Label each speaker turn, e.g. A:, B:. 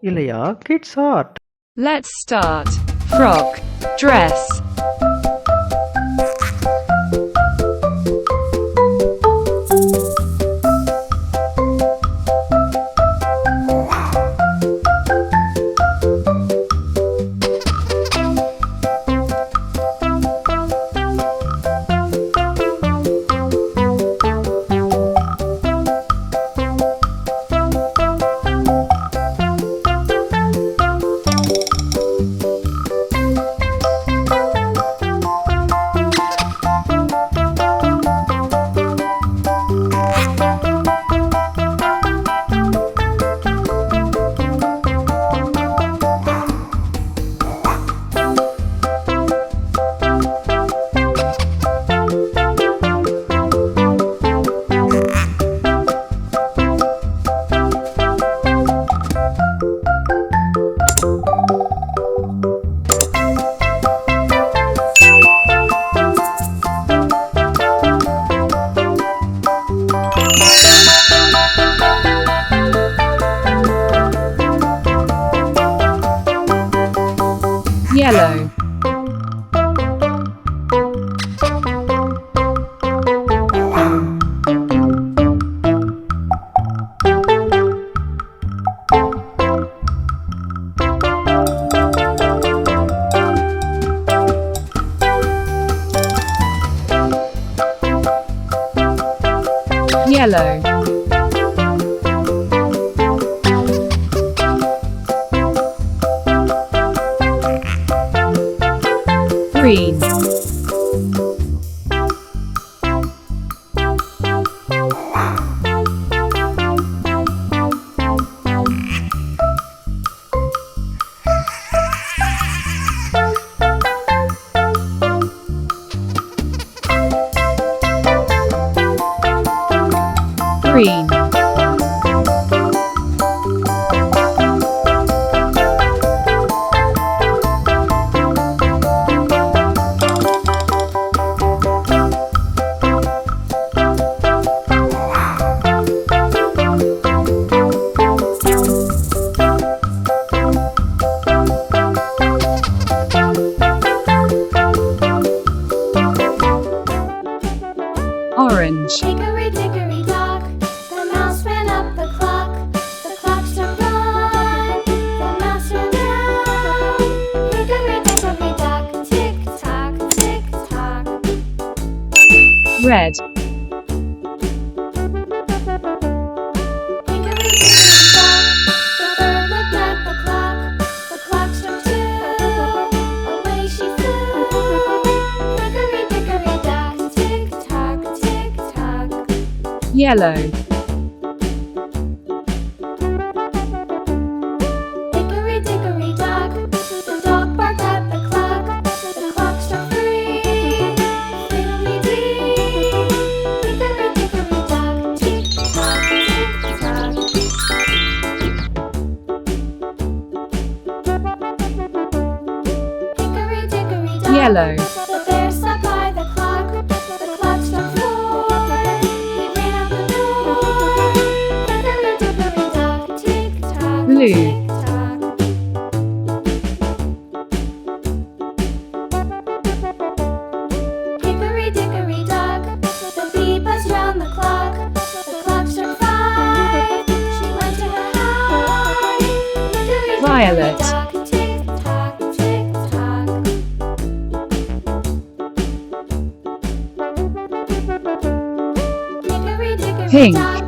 A: Ilaya, kids art.
B: Let's start. Frock. Dress. Yellow. Yellow. Green. Green. Orange.
C: Hickory dickory dock, the mouse ran up the clock. The clock struck one, the mouse ran down. Hickory dickory dock, tick tock, tick tock.
B: Red.
C: Hickory dickory dock, the bird looked at the clock. The clock struck two, away she flew. Hickory dickory dock, tick tock, tick tock.
B: Yellow.
C: Hickory dickory dock, the dog barked at the clock. The clock struck three, fiddly-dee. Hickory dickory dock, tick tock, tick tock. Hickory dickory dock,
B: Yellow.
C: the bear sat by the clock. The clock struck four, he ran out the door. Hickory dickory dock, tick tock,
B: Blue.
C: tick tock. Hickory dickory dock, the bee buzzed round the clock. The clock struck five, she went to her hive. Hickory
B: Violet.
C: dickory dock, tick tock, tick tock. Hickory dickory
B: Pink.
C: dock,